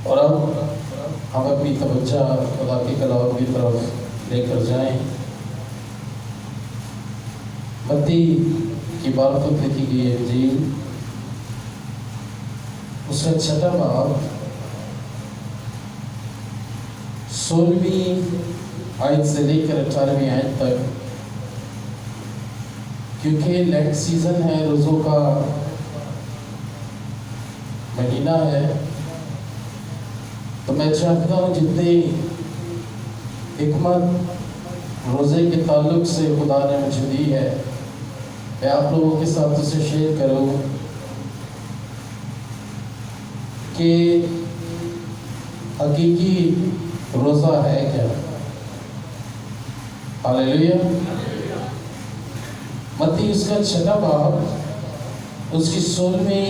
और अब हम अपनी तवज्जो खुदा के कलाम की तरफ लेकर जाएं। मत्ती की बारकों लिखी गई इंजील उसका 6वां बाब 16वीं आयत से लेकर 18वीं आयत तक। क्योंकि लेंट सीजन है, रोज़ों का महीना है, तो मैं चाहता हूँ जितनी हिकमत रोज़े के ताल्लुक से खुदा ने मुझे दी है, मैं आप लोगों के साथ उसे शेयर करूँ कि हकीकी रोज़ा है क्या। हालेलुया। मत्ती उसका 6वां बाब उसकी 16वीं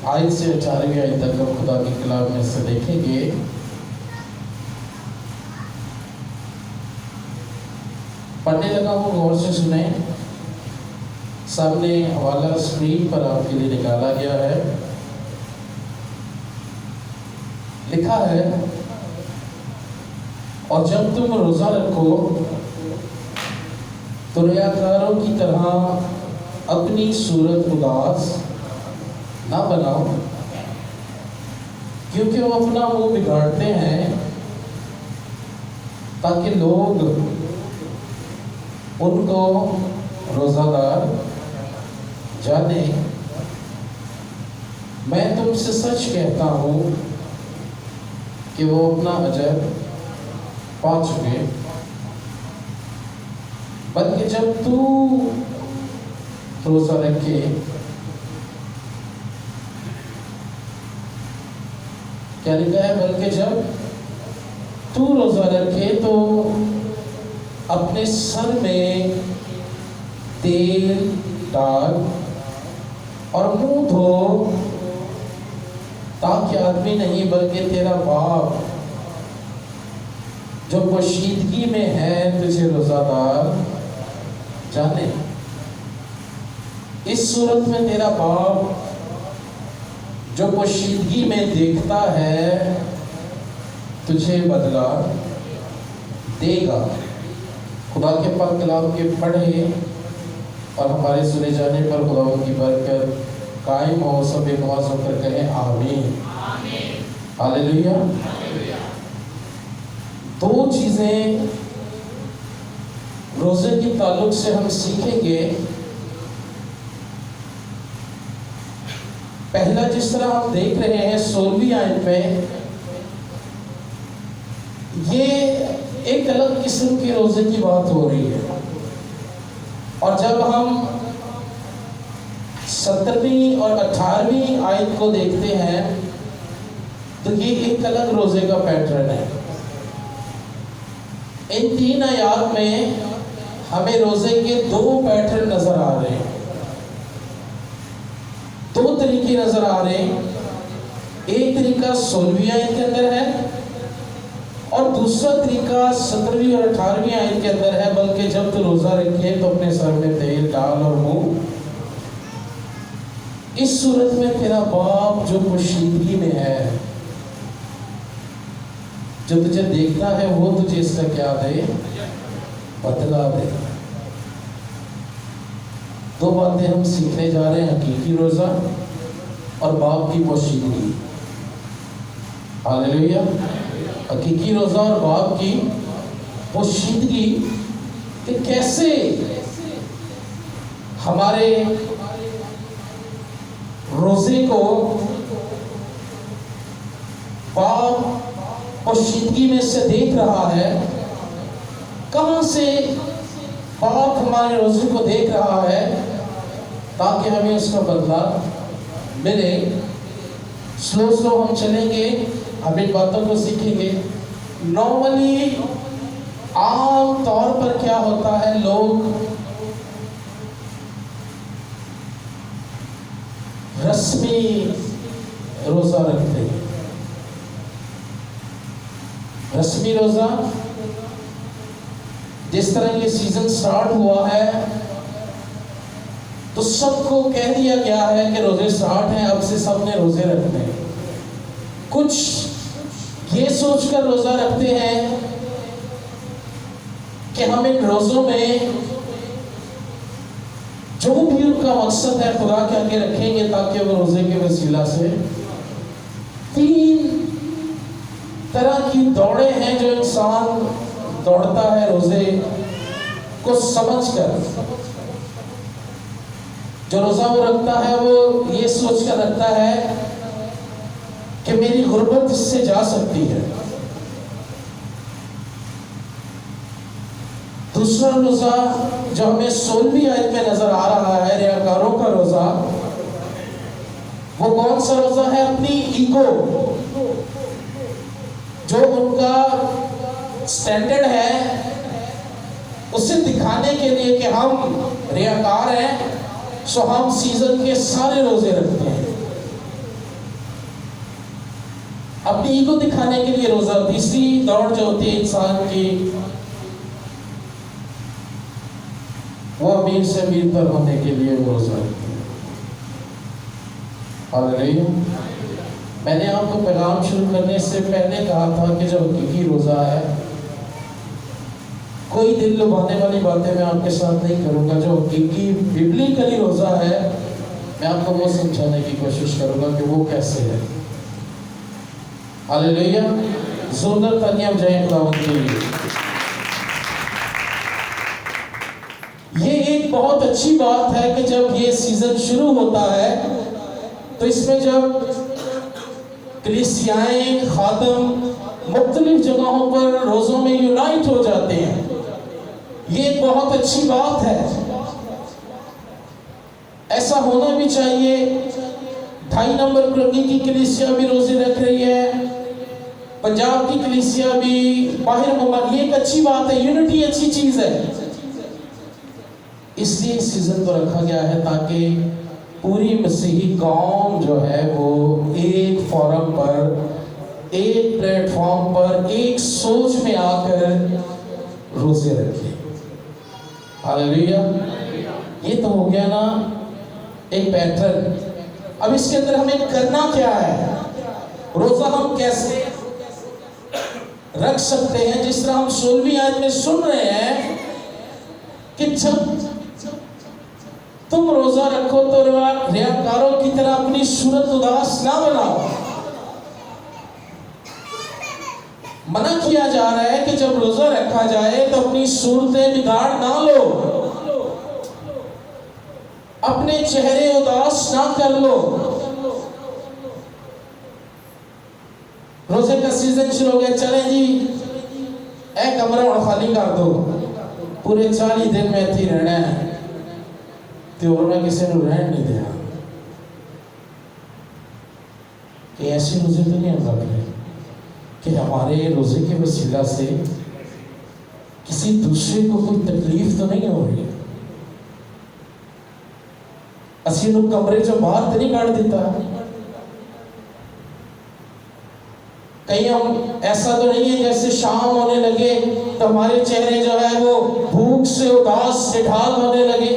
आयत से 18वीं आयत तक खुदा के कलाम में से देखेंगे। पढ़ने लगा हूँ, गौर से सुने। सामने हवाला स्क्रीन पर आपके लिए निकाला गया है। लिखा है, और जब तुम रोज़ा रखो तो रियाकारों की तरह अपनी सूरत उदास ना बनाओ, क्योंकि वो अपना मुंह बिगाड़ते हैं ताकि लोग उनको रोज़ादार जाने। मैं तुमसे सच कहता हूँ कि वो अपना अजर पा चुके। बल्कि जब तू रोज़ा रखे, क्या लिखा है, बल्कि जब तू रोज़ा रखे तो अपने सर में तेल डाल और मुंह धो, ताकि आदमी नहीं बल्कि तेरा बाप जो पोशीदगी में है तुझे रोज़ादार जाने। इस सूरत में तेरा बाप जो पोशीदगी में देखता है तुझे बदला देगा। खुदा के पाक कलाम के पढ़े और हमारे सुने जाने पर खुदा की बरकत कायम हो। सब एक आवाज़ होकर कहें आमीन। हालेलुया। दो चीज़ें रोज़े के ताल्लुक से हम सीखेंगे। पहला, जिस तरह हम देख रहे हैं 16वीं आयत में, ये एक अलग किस्म के रोज़े की बात हो रही है। और जब हम 17वीं और 18वीं आयत को देखते हैं तो ये एक अलग रोज़े का पैटर्न है। इन 3 आयत में हमें रोज़े के 2 पैटर्न नजर आ रहे हैं, 2 तरीके नजर आ रहे हैं। एक तरीका 16वीं आयत के अंदर है और दूसरा तरीका 17वीं और 18वीं आयत के अंदर है। बल्कि जब तू रोज़ा रखे तो अपने सर में तेल डाल और मुंह, इस सूरत में तेरा बाप जो पोशीदगी में है, जो तुझे देखता है, वो तुझे इसका क्या दे, बदला दे। 2 बातें हम सीखने जा रहे हैं, हकीकी रोज़ा और बाप की पोशीदगी। हालेलुया। हकीकी रोज़ा और बाप की पोशीदगी कि कैसे हमारे रोज़े को बाप पोशीदगी में से देख रहा है। कहाँ से बाप हमारे रोज़े को देख रहा है ताकि हमें उसका बदला मिले। स्लो स्लो हम चलेंगे, हम इन बातों को सीखेंगे। नॉर्मली आम तौर पर क्या होता है, लोग रस्मी रोज़ा रखते हैं। रस्मी रोज़ा, जिस तरह ये सीजन स्टार्ट हुआ है तो सबको कह दिया गया है कि रोजे स्टार्ट हैं, अब से सबने रोजे रखने हैं। कुछ ये सोचकर रोजा रखते हैं कि हम इन रोजों में जो भी उनका मकसद है खुदा के आगे रखेंगे, ताकि वो रोजे के वसीला से 3 तरह की दौड़े हैं जो इंसान दौड़ता है रोजे को समझकर। जो रोजा वो रखता है वो ये सोचकर रखता है कि मेरी गुर्बत इससे जा सकती है। दूसरा रोजा जो हमें 16वीं आयत में नजर आ रहा है, रियाकारों का रोजा, वो कौन सा रोजा है? अपनी ईगो, जो उनका स्टैंडर्ड है, उसे दिखाने के लिए कि हम रियाकार हैं, सो हम सीजन के सारे रोजे रखते हैं, अपनी ईगो दिखाने के लिए रोजा। तीसरी दौड़ जो होती है इंसान की, वो अमीर से अमीर पर होने के लिए वो रोजा रखते हैं। हालेलुया। मैंने आपको पैगाम शुरू करने से पहले कहा था कि जो हकीकी रोजा है, कोई दिल लुभाने वाली बातें मैं आपके साथ नहीं करूंगा। जो हकीकी बिब्लिकली रोजा है, मैं आपको वो समझाने की कोशिश करूंगा कि वो कैसे है। हालेलुया। जोरदार तालियां बजाएं खुदावंद के लिए। ये एक बहुत अच्छी बात है कि जब ये सीजन शुरू होता है तो इसमें जब कलीसियाएं, खादम मुख्तलिफ जगहों पर रोजों में यूनाइट हो जाते हैं, ये एक बहुत अच्छी बात है। ऐसा होना भी चाहिए। 2.5 नंबर कुरंगी की कलीसिया भी रोजे रख रही है, पंजाब की कलीसिया भी, बाहर मुल्क। ये एक अच्छी बात है, यूनिटी अच्छी चीज है। इसलिए इस सीजन को रखा गया है ताकि पूरी मसीही कौम जो है वो एक फोरम पर, एक प्लेटफॉर्म पर, एक सोच में आकर रोजे रखे। हालेलुया। ये तो हो गया ना एक पैटर्न। अब इसके अंदर हमें करना क्या है? रोजा हम कैसे रख सकते हैं? जिस तरह हम 16वीं आयत में सुन रहे हैं कि जब तुम रोजा रखो तो रियाकारों की तरह अपनी सूरत उदास ना बनाओ। मना किया जा रहा है कि जब रोजा रखा जाए तो अपनी सूरतें बिगाड़ ना लो, अपने चेहरे उदास ना कर लो। रोजे का सीजन शुरू हो गया, चले जी एक कमरा और खाली कर दो, पूरे 40 दिन में इत्थे रहना है, तो मैं किसी को रहन नहीं दिया। कि ऐसे रोजे तो नहीं होता कि हमारे रोजे के वसीला से किसी दूसरे को कोई तकलीफ तो नहीं हो रही। असी लोग कमरे जो बाहर तो नहीं काट देता। कहीं हम ऐसा तो नहीं है जैसे शाम होने लगे तो हमारे चेहरे जो है वो भूख से उदास निढाल होने लगे,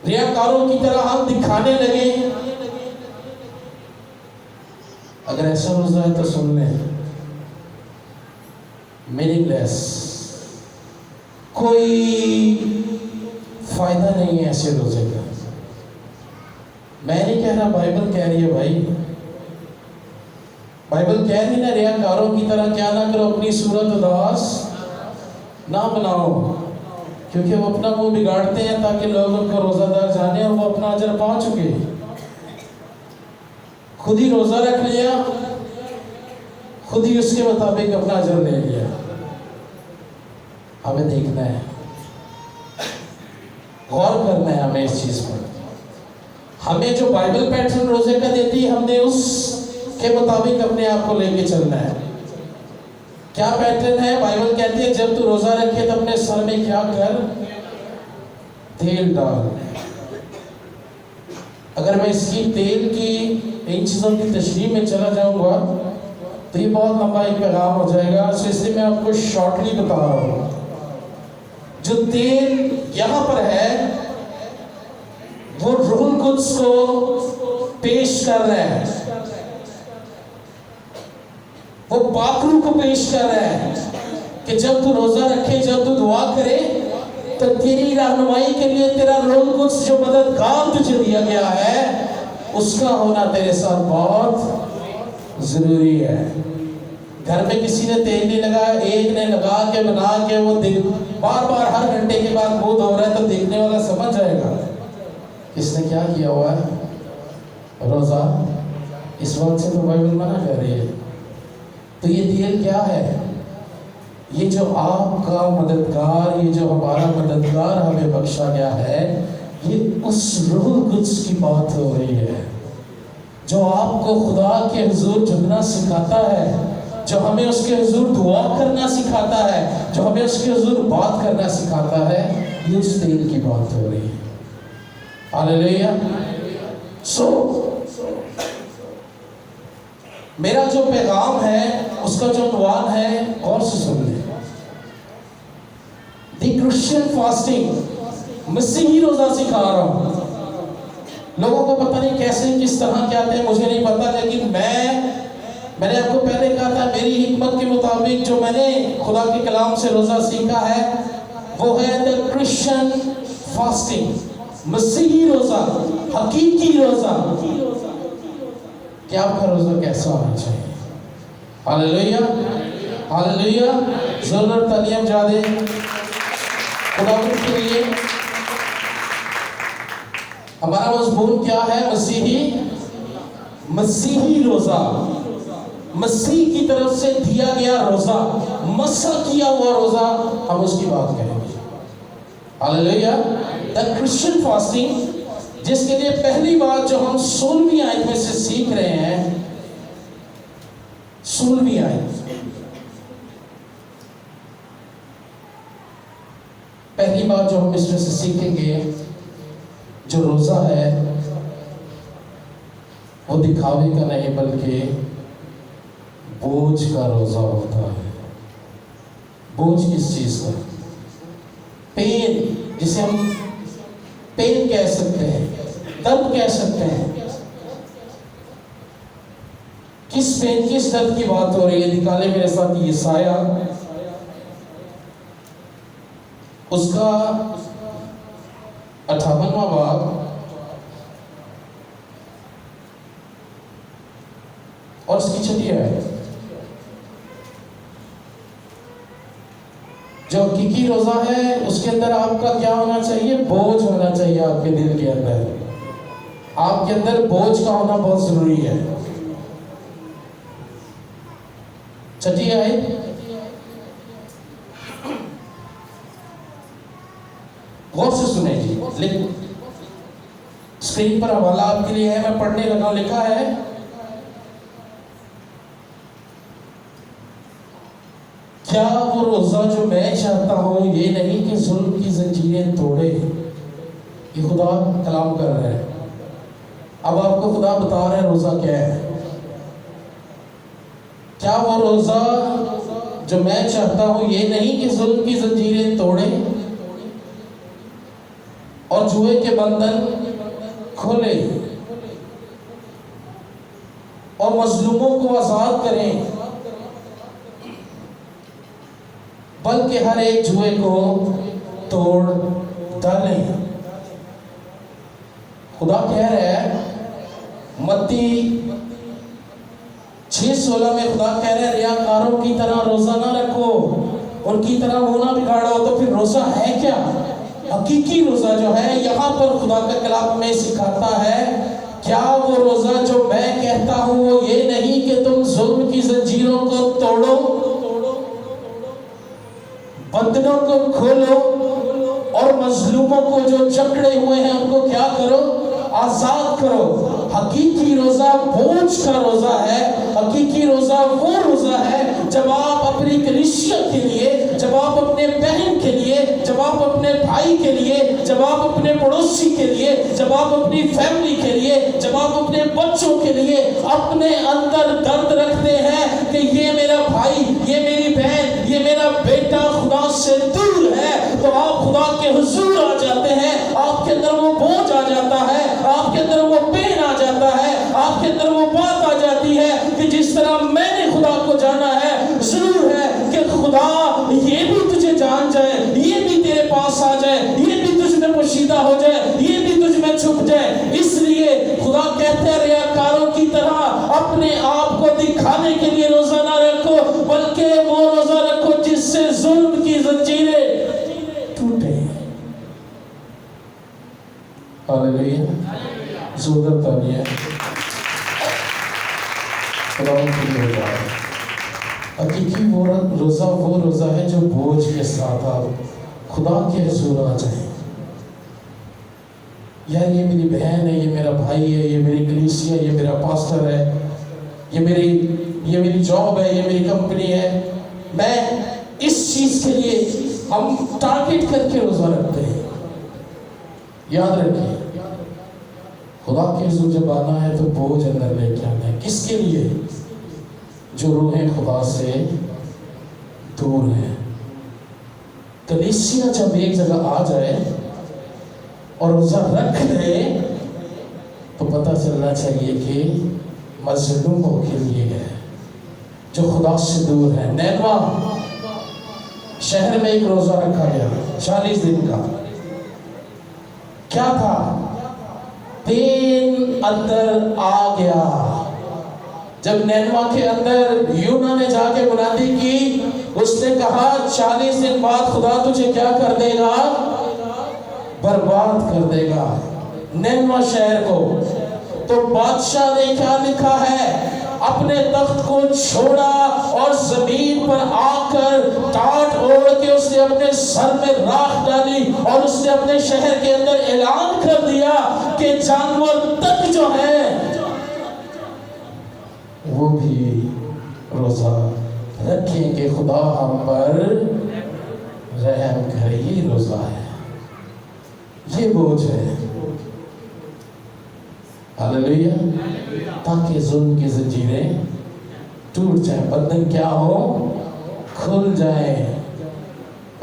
रियाकारों की तरह हम दिखाने लगे। अगर ऐसा रोजा है तो सुन लें, मीनिंगलेस, कोई फायदा नहीं है ऐसे रोजे का। मैं नहीं कह रहा, बाइबल कह रही है भाई। बाइबल कह रही ना, रियाकारों की तरह क्या ना करो, अपनी सूरत उदास ना बनाओ, क्योंकि वो अपना मुंह बिगाड़ते हैं ताकि लोग उनको रोजादार जाने और वो अपना अजर पा चुके। खुद ही रोजा रख लिया, खुद ही उसके मुताबिक अपना अजर ले लिया। हमें देखना है, गौर करना है हमें इस चीज पर। हमें जो बाइबल पैटर्न रोजे का देती है, हमने उसके मुताबिक अपने आप को लेके चलना है। क्या पैटर्न है? बाइबल कहती है जब तू रोजा रखे तो अपने सर में क्या कर, तेल डाल। अगर मैं इसकी तेल की इन चीजों की तशरीह में चला जाऊंगा तो ये बहुत लंबा एक पैगाम हो जाएगा, इसलिए मैं आपको शॉर्टली बता रहा हूँ। जो तेल यहाँ पर है वो रूहुल कुद्स को पेश कर रहा है। वो बाकरू को पेश कर रहा है कि जब तू रोजा रखे, जब तू दुआ करे, तो तेरी रहनुमाई के लिए तेरा रोल कुछ जो मददगार तुझे दिया गया है, उसका होना तेरे साथ बहुत जरूरी है। घर में किसी ने तेल नहीं लगाया, एक ने लगा के बना के वो बार बार हर घंटे के बाद मुंह धो रहा है, तो देखने वाला समझ जाएगा इसने क्या किया हुआ है। रोजा इस वक्त से तो बाइबल मना कर रही है। तो ये तेल क्या है? ये जो आपका मददगार, ये जो हमारा मददगार हमें बख्शा गया है, ये उस रूह कुद्स की बात हो रही है जो आपको खुदा के हुजूर झुकना सिखाता है, जो हमें उसके हुजूर दुआ करना सिखाता है, जो हमें उसके हुजूर बात करना सिखाता है। ये उस तेल की बात हो रही है। हालेलुया। सो मेरा जो पैगाम है, उसका जो उन्वान है, गौर से सुन ले। द क्रिश्चियन फास्टिंग, मसीही रोजा सिखा रहा हूं। लोगों को पता नहीं कैसे किस तरह के आते हैं, मुझे नहीं पता, लेकिन मैंने आपको पहले कहा था, मेरी हिकमत के मुताबिक जो मैंने खुदा के कलाम से रोजा सीखा है वो है द क्रिश्चियन फास्टिंग, मसीही रोजा, हकीकी रोजा। कि आपका रोजा कैसा होना चाहिए। Hallelujah, hallelujah. ज़रूरत तालियां जा दे खुदा के लिए। हमारा मज़मून क्या है? मसीही रोजा, मसीह की तरफ से दिया गया रोजा, मसा किया हुआ रोजा, हम उसकी बात करेंगे। हालेलुया। द क्रिश्चियन फास्टिंग, जिसके लिए पहली बात जो हम 16वीं आयत में से सीख रहे हैं, 16वीं आयत, पहली बात जो हम इसमें से सीखेंगे, जो रोजा है वो दिखावे का नहीं बल्कि बोझ का रोजा होता है। बोझ किस चीज का? पेन, जिसे हम पेन कह सकते हैं, दर्द कह सकते हैं। किस पेन, किस दर्द की बात हो रही है? निकाले मेरे साथ यशाया, उसका 58वां बाब और उसकी 6वीं आयत। जो हकीकी रोजा है उसके अंदर आपका क्या होना चाहिए? बोझ होना चाहिए आपके दिल के अंदर। आपके अंदर बोझ का होना बहुत जरूरी है। 6वीं आयत, गौर से सुने जी। स्क्रीन पर हवाला आपके लिए है, मैं पढ़ने लगा। लिखा है, क्या वो रोजा जो मैं चाहता हूं ये नहीं कि जुल्म की जंजीरें तोड़े। ये खुदा कलाम कर रहे हैं। अब आपको खुदा बता रहे हैं रोजा क्या है। क्या वो रोजा जो मैं चाहता हूं ये नहीं कि जुल्म की जंजीरें तोड़े और जुए के बंधन खोले और मजलूमों को आजाद करें, बल्कि हर एक जुए को तोड़ डालें। खुदा कह रहा है, मत्ती 6:16 में खुदा कह रहे हैं, रियाकारों की तरह रोजा ना रखो, उनकी तरह मुंह ना बिगाड़ो। तो फिर रोजा है क्या? हकीकी रोजा जो है, यहाँ पर खुदा का कलाम में सिखाता है, क्या वो रोजा जो मैं कहता हूं वो ये नहीं कि तुम जुल्म की जंजीरों को तोड़ो, बंधनों को खोलो और मजलूमों को जो जकड़े हुए हैं उनको क्या करो? आजाद करो। हकीकी रोजा बोझ का रोजा है। हकीकी रोजा वो रोजा है जब आप अपनी कलीसिया के लिए, जब आप अपने बहन के लिए, जब आप अपने भाई के लिए, जब आप अपने पड़ोसी के लिए, जब आप अपनी फैमिली के लिए, जब आप अपने बच्चों के लिए अपने अंदर दर्द रखते हैं कि ये मेरा भाई, ये मेरी बहन, ये मेरा बेटा खुदा से दूर है, तो आप खुदा के हुजूर आ जाते हैं। आपके अंदर वो बोझ आ जाता है, आपके अंदर वो पेन आ जाता है, आपके अंदर वो बात आ जाती है कि जिस तरह मैंने खुदा को जाना है, जरूर है कि खुदा ये भी तुझे जान जाए, ये भी तेरे पास आ जाए, ये भी तुझ में पोशीदा हो जाए, ये भी तुझ में छुप जाए। इसलिए खुदा कहते हैं रियाकारों की तरह अपने आप को दिखाने के लिए रोजा ना रखो, बल्कि वो रोजा रखो जिससे जुल्म की जंजीरें टूटे। हालेलुया, जोरदार तालियां। हकीकी वो रोजा है जो बोझ के साथ आप खुदा के हुजूर आ जाए। यार ये मेरी बहन है, ये मेरा भाई है, ये मेरी कलीसिया, ये मेरा पास्टर है, ये मेरी जॉब है, ये मेरी कंपनी है। मैं इस चीज के लिए हम टारगेट करके रोजा रखते हैं। याद रखिए, खुदा के हुजूर जब आना है तो बोझ अंदर लेके आना है। किसके लिए? जो रूहें खुदा से दूर हैं। कलीसिया जब एक जगह आ जाए और रोजा रख ले तो पता चलना चाहिए कि मजलूमों के लिए है, जो खुदा से दूर है। नैनवा शहर में एक रोजा रखा गया 40 दिन का। क्या था? पेन अंदर आ गया। जब नैनवा के अंदर यूना ने जाके मुनादी की, उसने कहा 40 दिन बाद खुदा तुझे क्या कर देगा? बर्बाद कर देगा नैनवा शहर को। तो बादशाह ने क्या लिखा है? अपने तख्त को छोड़ा और जमीन पर आकर टाट ओढ़ के उसने अपने सर में राख डाली और उसने अपने शहर के अंदर ऐलान कर दिया कि जानवर तक जो है वो भी रोजा रखें कि खुदा हम पर रहम करे। ये रोजा है, ये बोझ है। हालेलुया, ताकि जुल्म की जंजीरें टूट जाए, बंधन क्या हो? खुल जाए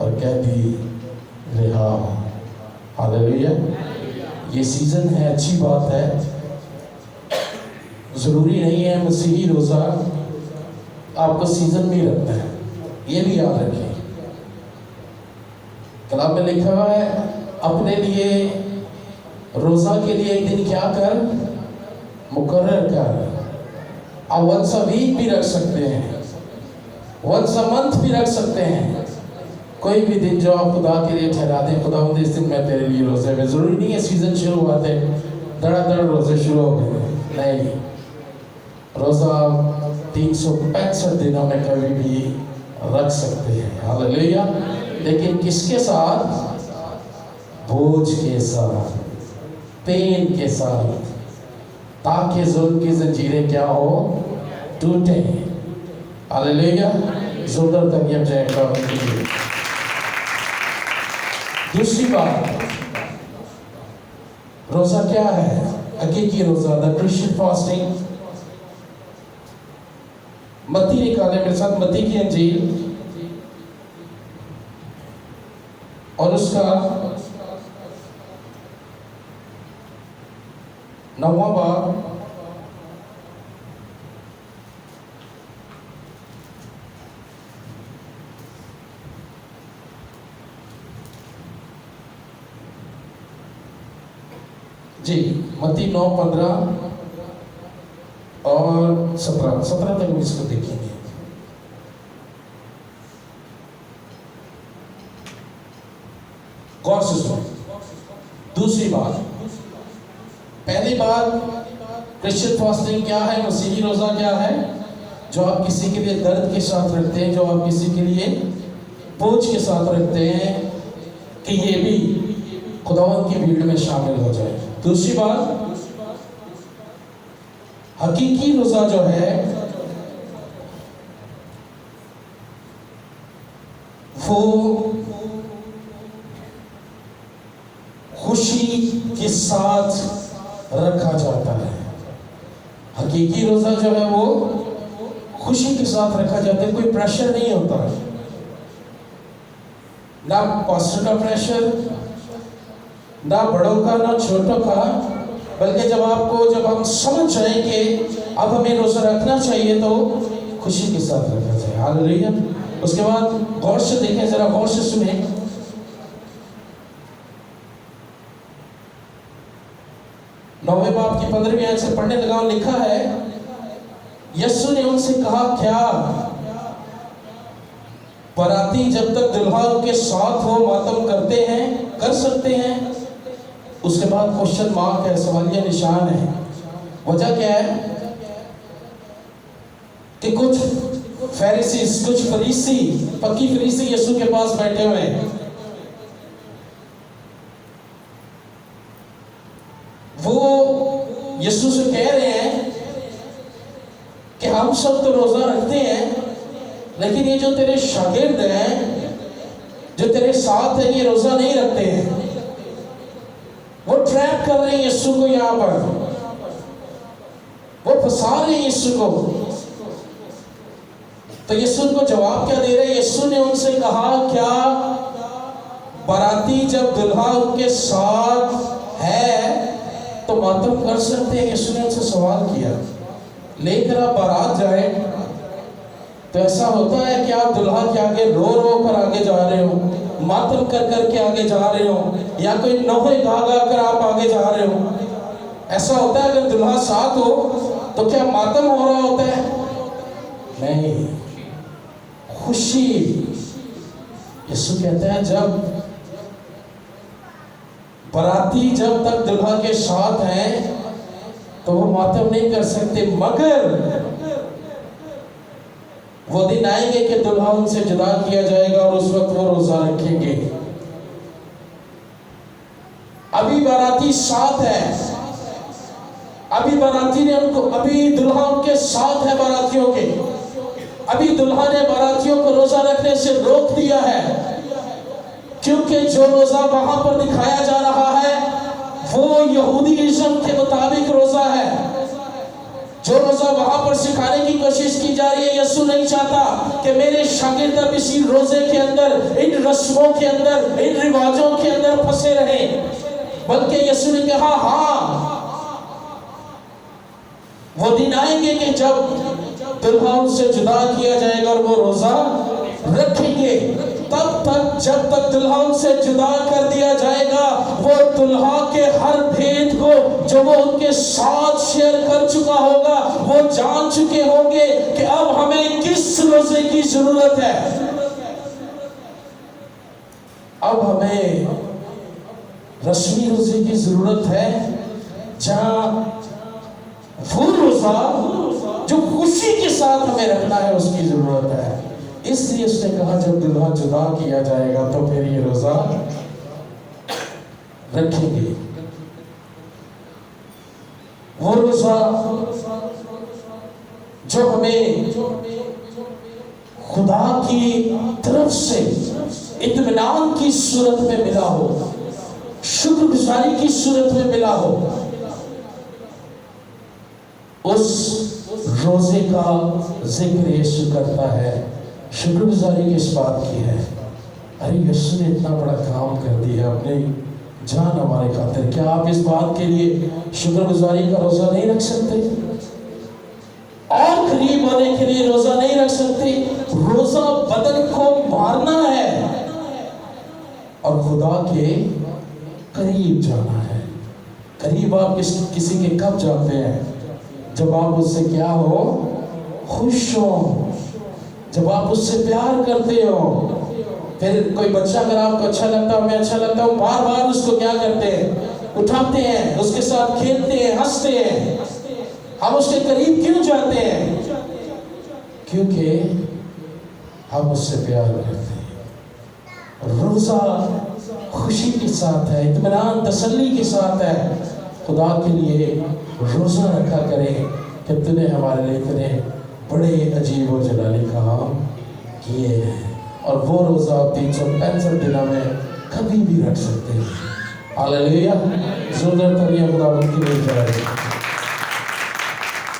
और कैदी रिहा हो। हालेलुया, ये सीजन है, अच्छी बात है। जरूरी नहीं है मसीही रोजा आपको सीजन में रखना है, ये भी याद रखें। कलाम में लिखा हुआ है, अपने लिए रोजा के लिए एक दिन क्या कर? मुकर्रर कर। आप वंस अ वीक भी रख सकते हैं, वंस अ मंथ भी रख सकते हैं। कोई भी दिन जो आप खुदा के लिए ठहरा दें, खुदा इस दिन मैं तेरे लिए रोजे में। जरूरी नहीं है सीजन शुरू हुआ थे धड़ाधड़ रोजे शुरू हो गए, नहीं। रोजा 365 दिनों में कभी भी रख सकते हैं। हालेलुया, लेकिन किसके साथ? बोझ के साथ, पेन के साथ, ताकि जुल्म की जंजीरें क्या हो? टूटे। हालेलुया, जोरदार तालियां जाएगा उनके लिए। दूसरी बात, रोजा क्या है? हकीकी रोजा, द क्रिश्चियन फास्टिंग। मत्ती निकाले मेरे साथ, मत्ती की इंजील और उसका 9वां बाब जी, मत्ती 9:15 और 17 तक हम इसको देखेंगे। गौर से सुनो। दूसरी बात, पहली बात, क्रिश्चियन फास्टिंग क्या है? मसीही रोजा क्या है? जो आप किसी के लिए दर्द के साथ रखते हैं, जो आप किसी के लिए बोझ के साथ रखते हैं, कि ये भी खुदावंद की भीड़ में शामिल हो जाए। दूसरी बात, हकीकी रोजा जो है वो खुशी के साथ रखा जाता है। हकीकी रोजा जो है वो खुशी के साथ रखा जाता है, कोई प्रेशर नहीं होता, ना पास्टर का प्रेशर, ना बड़ों का, ना छोटों का। बल्कि जब हम समझ जाएं कि अब हमें रोजा रखना चाहिए, तो खुशी के साथ रखा जाए। हालेलुया। उसके बाद गौर से देखें, जरा गौर से सुने। नौवें बाब की 15वीं आयत से पढ़ने लगा, लिखा है, यीशु ने उनसे कहा, क्या बाराती जब तक दुल्हा के साथ हो मातम करते हैं, कर सकते हैं? उसके बाद क्वेश्चन मार्क है, सवालिया निशान है। वजह क्या है कि कुछ फरीसीस, कुछ फरीसी, पक्की फरीसी यीशु के पास बैठे हुए हैं। वो यीशु से कह रहे हैं कि हम सब तो रोजा रखते हैं, लेकिन ये जो तेरे शागिर्द हैं, जो तेरे साथ हैं, ये रोजा नहीं रखते हैं। वो ट्रैप कर रहे हैं यीशु को, यहाँ पर वो फंसा रहे हैं यीशु को। तो यीशु को जवाब क्या दे रहे हैं? यीशु ने उनसे कहा, क्या बाराती जब दुल्हा उनके साथ है तो मातम कर सकते हैं? यीशु ने उनसे सवाल किया। लेकर आप बारात जाए तो ऐसा होता है कि आप दुल्हा के आगे रो रो कर आगे जा रहे हो, मातम कर कर के आगे जा रहे हो, या कोई नोहे गा गा कर आप आगे जा रहे हो? ऐसा होता है? अगर दुल्हा साथ हो तो क्या मातम हो रहा होता है? नहीं, खुशी। यीशु कहता है, जब बाराती जब तक दुल्हा के साथ हैं तो वो मातम नहीं कर सकते, मगर वो दिन आएंगे कि दुल्हा उनसे जुदा किया जाएगा और उस वक्त वो रोजा रखेंगे। अभी बाराती साथ है, अभी बाराती ने उनको, अभी दुल्हा उनके साथ है बारातियों के, अभी दुल्हा ने बारातियों को रोजा रखने से रोक दिया है, क्योंकि जो रोजा वहां पर दिखाया जा रहा है वो यहूदीइज्म के मुताबिक रोजा है। जो रोजा वहां पर सिखाने की कोशिश की जा रही है, यीशु नहीं चाहता कि मेरे शागिर्द अब इसी रोजे के अंदर, इन रस्मों के अंदर, इन रिवाजों के अंदर फंसे रहे, बल्कि यीशु ने कहा, हाँ, वो दिन आएंगे कि जब दुल्हा उनसे जुदा किया जाएगा और वो रोजा रखेंगे। तब तक, जब तक दुल्हा उनसे जुदा कर दिया जाएगा, वो दुल्हा के हर भेद को जो वो उनके साथ शेयर कर चुका होगा, वो जान चुके होंगे कि अब हमें किस रोजे की जरूरत है। अब हमें रस्मी रोजे की जरूरत है, जहां वो रोजा जो खुशी के साथ हमें रखना है उसकी जरूरत है। इसलिए उसने कहा, जब दुल्हा जुदा किया जाएगा तो फिर ये रोजा रखेंगे। वो रोजा जो हमें खुदा की तरफ से इत्मीनान की सूरत में मिला हो, शुक्रगुजारी की सूरत में मिला हो, उस रोजे का जिक्र यीशु करता है। शुक्रगुजारी किस बात की है? अरे यीशु ने इतना बड़ा काम कर दिया, अपने जान हमारे खातिर। क्या आप इस बात के लिए शुक्रगुजारी का रोजा नहीं रख सकते? और करीब होने के लिए रोजा नहीं रख सकते? रोजा बदन को मारना है और खुदा के करीब जाना है। करीब आप किसी के कब जाते हैं? जब आप उससे क्या हो? खुश हो, जब आप उससे प्यार करते हो। फिर कोई बच्चा अगर आपको अच्छा लगता है, हमें अच्छा लगता है, बार बार उसको क्या करते हैं? उठाते हैं, उसके साथ खेलते हैं, हंसते हैं। हम उसके करीब क्यों जाते हैं? क्योंकि हम उससे प्यार करते हैं। रोजा खुशी के साथ है, इत्मीनान तसल्ली के साथ है। खुदा के लिए रोजा रखा करें कि तूने हमारे लिए इतने बड़े अजीब और जलाली काम किए हैं। और वो रोजा 365 दिनों में कभी भी रख सकते हैं। हालेलुया। जोरदार तालियां खुदावंद के लिए बजाएं।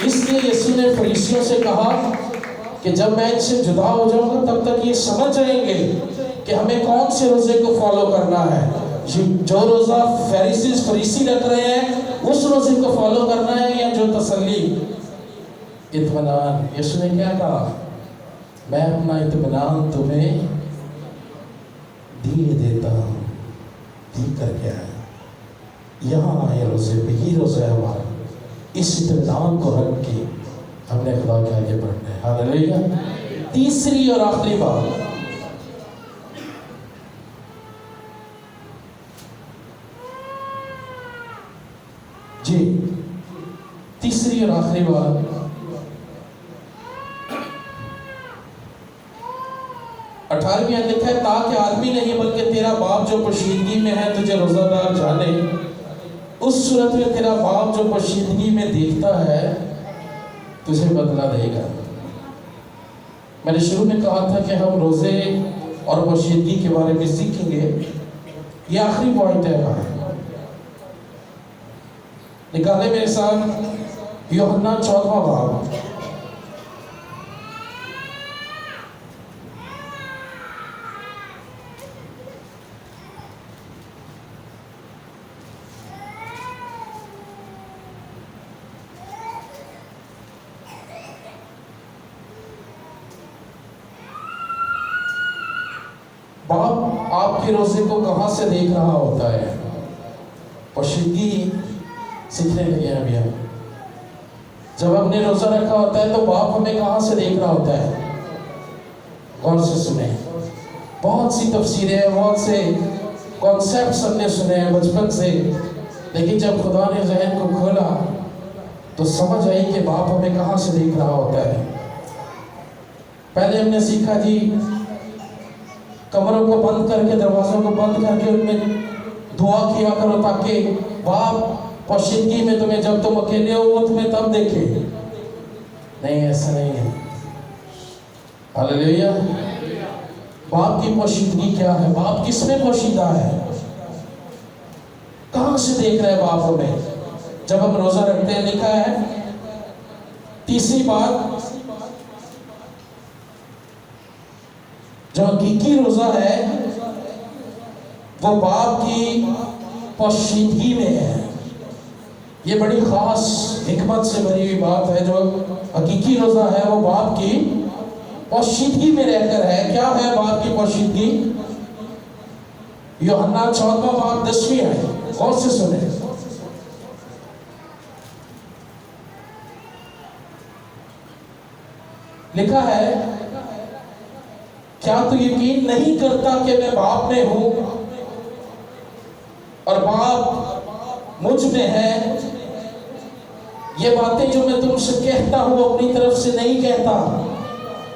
इसलिए यीशु ने फरीसियों से कहा कि जब मैं इनसे जुदा हो जाऊंगा तब तक ये समझ जाएंगे कि हमें कौन से रोजे को फॉलो करना है। जो रोजा फरीसी रख रहे हैं उस रोजे को फॉलो करना है, या जो तसल्ली इत्मीनान। यीशु ने क्या कहा? मैं अपना इत्मीनान तुम्हें दिए देता हूँ। दी कर क्या है? यहाँ आए रोज़े पे, ये रोज़ा है हमारा। इस इत्मीनान को रख के हमने खुदा के आगे बढ़ना है। हालेलुया। तीसरी और आखिरी बात, जी तीसरी और आखिरी बात, अठारहवीं में लिखा है, ताकि आदमी नहीं बल्कि तेरा बाप जो पोशीदगी में है तुझे रोजादार जाने। उस सूरत में तेरा बाप जो पोशीदगी में देखता है तुझे बदला देगा। मैंने शुरू में कहा था कि हम रोजे और पोशीदगी के बारे में सीखेंगे। ये आखिरी पॉइंट है हमारा। निकाले मेरे साथ यूहन्ना 14वां बाब। बाप आपके रोजे को कहाँ से देख रहा होता है? पोशीदगी सीखने लगे हैं अभी हम। जब हमने रोजा रखा होता है तो बाप हमें कहाँ से देख रहा होता है? गौर से सुने। बहुत सी तफसीरें, बहुत से कॉन्सेप्ट हमने सुने हैं बचपन से, लेकिन जब खुदा ने ज़हन को खोला तो समझ आई कि बाप हमें कहाँ से देख रहा होता है। पहले हमने सीखा जी, कमरों को बंद करके, दरवाजों को बंद करके उनमें दुआ किया करो ताकि बाप पोशीदगी में तुम्हें, जब तुम अकेले हो वो तुम्हें तब देखे। नहीं, ऐसा नहीं है। हालेलुया। बाप की पोशीदगी क्या है? बाप किसमें पोशीदा है? कहां से देख रहे हैं बाप हमें जब हम रोजा रखते हैं? लिखा है तीसरी बात, जो हकीकी रोजा है वो बाप की पोशीदगी में है। ये बड़ी खास हिकमत से भरी हुई बात है। जो हकीकी रोजा है वो बाप की पोशीदगी में रहकर है। क्या है बाप की पोशीदगी? यूहन्ना 14वां बाब 10वीं आयत, गौर से सुने। लिखा है, क्या तू यकीन नहीं करता कि मैं बाप में हूं और बाप मुझ में है? ये बातें जो मैं तुमसे कहता हूं अपनी तरफ से नहीं कहता,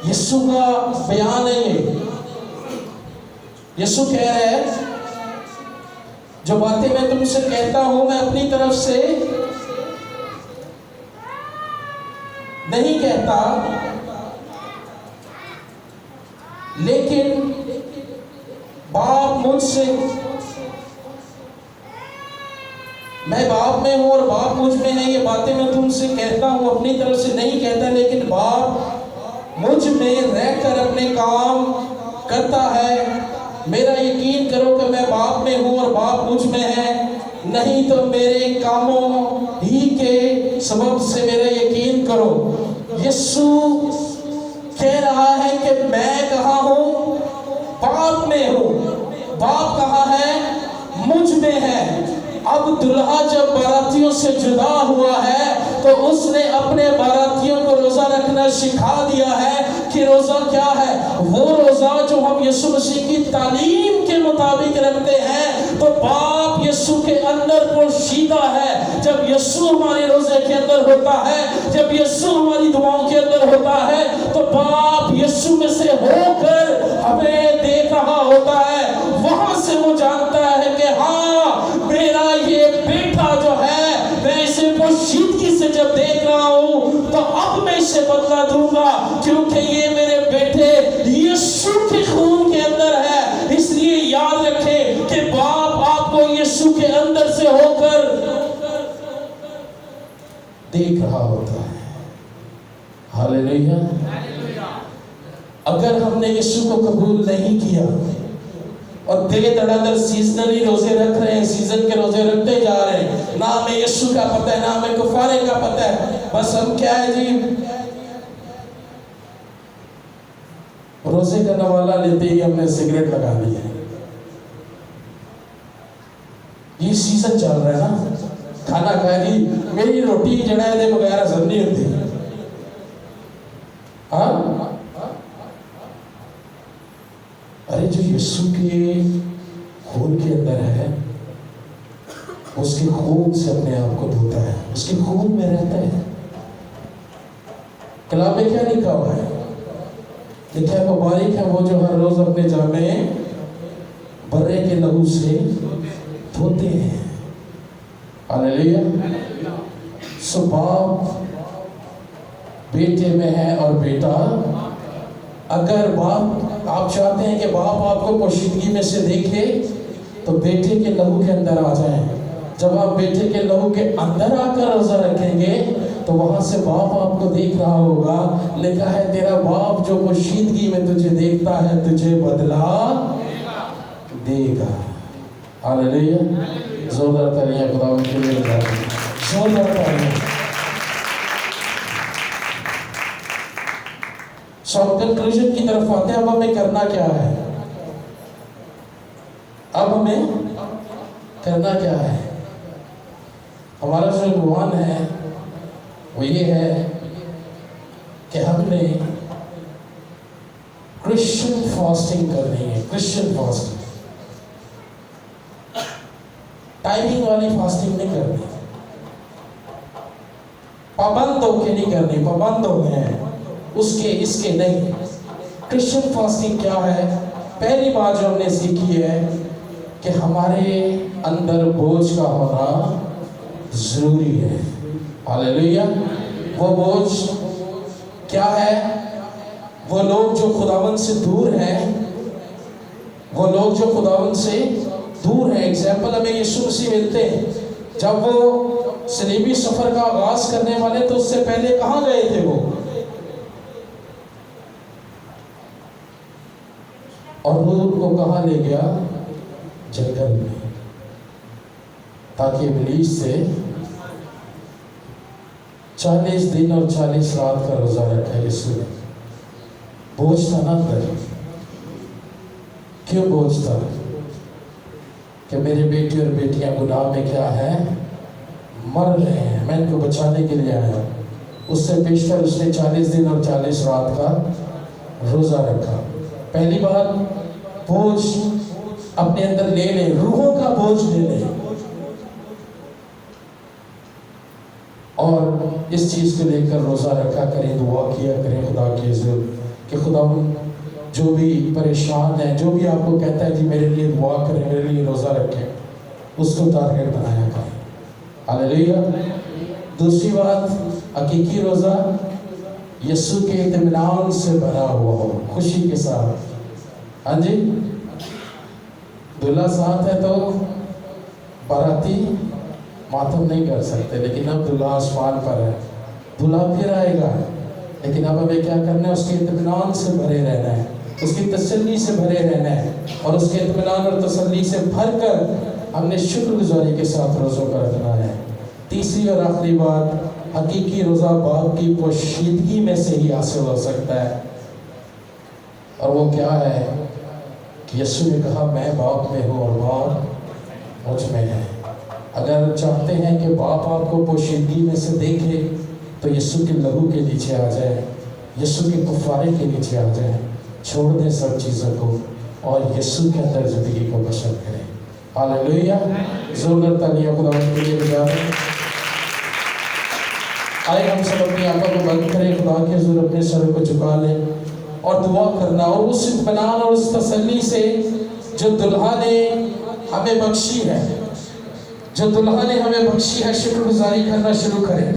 यीशु का बयान है। ये यीशु कह रहे हैं, जो बातें मैं तुमसे कहता हूं मैं अपनी तरफ से नहीं कहता, लेकिन बाप मुझसे, मैं बाप में हूं और बाप मुझ में है। ये बातें मैं तुमसे कहता हूं अपनी तरफ से नहीं कहता, लेकिन बाप मुझ में रहकर अपने काम करता है। मेरा यकीन करो कि मैं बाप में हूं और बाप मुझ में है, नहीं तो मेरे कामों ही के सबब से मेरा यकीन करो। यीशु कह रहा है कि मैं कहाँ हूं? बाप में हूं। बाप कहाँ है? मुझ में है। अब दुल्हा जब बारातियों से जुदा हुआ है तो उसने अपने बारातियों को रोजा रखना सिखा दिया है कि रोजा क्या है? वो रोजा जो हम यीशु मसीह की तालीम के मुताबिक रखते हैं। तो बाप यीशु के अंदर पोशीदा है। जब यीशु हमारे रोजे के अंदर होता है, जब यीशु हमारी दुआओं के अंदर होता है, तो बाप यीशु में से होकर हमें देख रहा होता है। वहां से वो जानता है कि हाँ, मेरा ये बेटा जो है, मैं इसे पोशीदगी से जब देख रहा हूं तो अब मैं इसे बदला दूंगा, क्योंकि ये मेरे बेटे यीशु के खून के अंदर है। इसलिए याद रखें कि बाप आपको यीशु के अंदर से होकर देख रहा होता है। हालेलुया। अगर हमने यीशु को कबूल नहीं किया और दे धड़ाधड़ सीजनली रोजे रख रहे हैं, सीजन के रोजे रखते जा रहे हैं, ना हमें यीशु का पता है, ना हमें कुफारे का पता है, बस हम क्या है जी, रोजे का नवाला लेते ही हमने सिगरेट लगा ली है। ये सीजन चल रहा है ना, खाना खा ली, मेरी रोटी जड़ा दे बगैर हजम नहीं होती। हाँ, अरे जो यीशु के खून के अंदर है, उसके खून से अपने आप को धोता है, उसके खून में रहता है। कलाम में क्या लिखा हुआ है? लिखा है मुबारक है वो जो हर रोज अपने जामे बर्रे के लहू से धोते हैं। हालेलुया। सो बाप बेटे में है और बेटा, अगर बाप आप चाहते हैं कि बाप आपको पोशीदगी में से देखे तो बेटे के लहू के अंदर आ जाएं। जब आप बेटे के लहू के अंदर आकर रोजा रखेंगे तो वहां से बाप आपको देख रहा होगा। लिखा है तेरा बाप जो पोशीदगी में तुझे देखता है तुझे बदला देगा। हालेलुया। जोरदार तालियां खुदावंद के लिए बजाएं, जोरदार तालियां। सब कंक्लूजन की तरफ आते हैं। अब हमें करना क्या है? अब हमें करना क्या है? हमारा जो अनुमान है वो ये है कि हमने क्रिश्चियन फास्टिंग करनी है। क्रिश्चियन फास्टिंग, टाइमिंग वाली फास्टिंग नहीं करनी, पाबंद होके नहीं करनी। पाबंद हो गए हैं उसके इसके नहीं। क्रिश्चियन फास्टिंग क्या है? पहली बात जो हमने सीखी है कि हमारे अंदर बोझ का होना जरूरी है। हालेलुया। वो बोझ क्या है? वो लोग जो खुदावंद से दूर हैं, वो लोग जो खुदावंद से दूर हैं। एग्जाम्पल हमें यीशु मसीह मिलते हैं। जब वो सलीबी सफर का आगाज करने वाले तो उससे पहले कहाँ गए थे वो? और वो उनको कहाँ ले गया? जंगल में, ताकि इब्लीस से 40 दिन और 40 रात का रोजा रखा यीशु ने। बोझ था ना अंदर। क्यों बोझ था? कि मेरे बेटे और बेटियां गुनाह में क्या है? मर रहे हैं, मैं इनको बचाने के लिए आया। उससे पेशतर उसने 40 दिन और 40 रात का रोजा रखा। पहली बात, बोझ अपने अंदर ले ले, रूहों का बोझ ले ले। और इस चीज को लेकर रोजा रखा करें, दुआ किया करें खुदा के हुजूर कि खुदा जो भी परेशान है, जो भी आपको कहता है कि मेरे लिए दुआ करें, मेरे लिए रोजा रखें, उसको टारगेट बनाया करें। हालेलुया। दूसरी बात, हकीकी रोजा यीशु के इत्मीनान से भरा हुआ हो, खुशी के साथ। हाँ जी, दूल्हा साथ है तो बाराती मातम नहीं कर सकते, लेकिन अब दूल्हा आसमान पर है, दूल्हा फिर आएगा। लेकिन अब हमें क्या करना है? उसके इत्मीनान से भरे रहना है, उसकी तसल्ली से भरे रहना है। और उसके इत्मीनान और तसल्ली से भरकर हमने शुक्रगुजारी के साथ रोज़ों का रखना है। तीसरी और आखिरी बात, हकीकी रोज़ा बाप की पोशीदगी में से ही हासिल हो सकता है। और वो क्या है कि यीशु ने कहा मैं बाप में हूँ और बाप मुझ में है। अगर चाहते हैं कि बाप आपको पोशीदगी में से देखे तो यीशु के लहू के नीचे आ जाए, यीशु के कुफारे के नीचे आ जाए, छोड़ दें सब चीज़ों को और यीशु के अंदर ज़िंदगी को बसर करें। हालेलुया। जोरदार तालियां खुदावंद के लिए बजा दें। आए हम सब अपनी आंखों को बंद करें, खुदा के हुजूर अपने सर को झुका लें और दुआ करना। और उस इत्मीनान और उस तसल्ली से जो दुल्हा ने हमें बख्शी है, जो दुल्हा ने हमें बख्शी है, शुक्रगुजारी करना शुरू करें।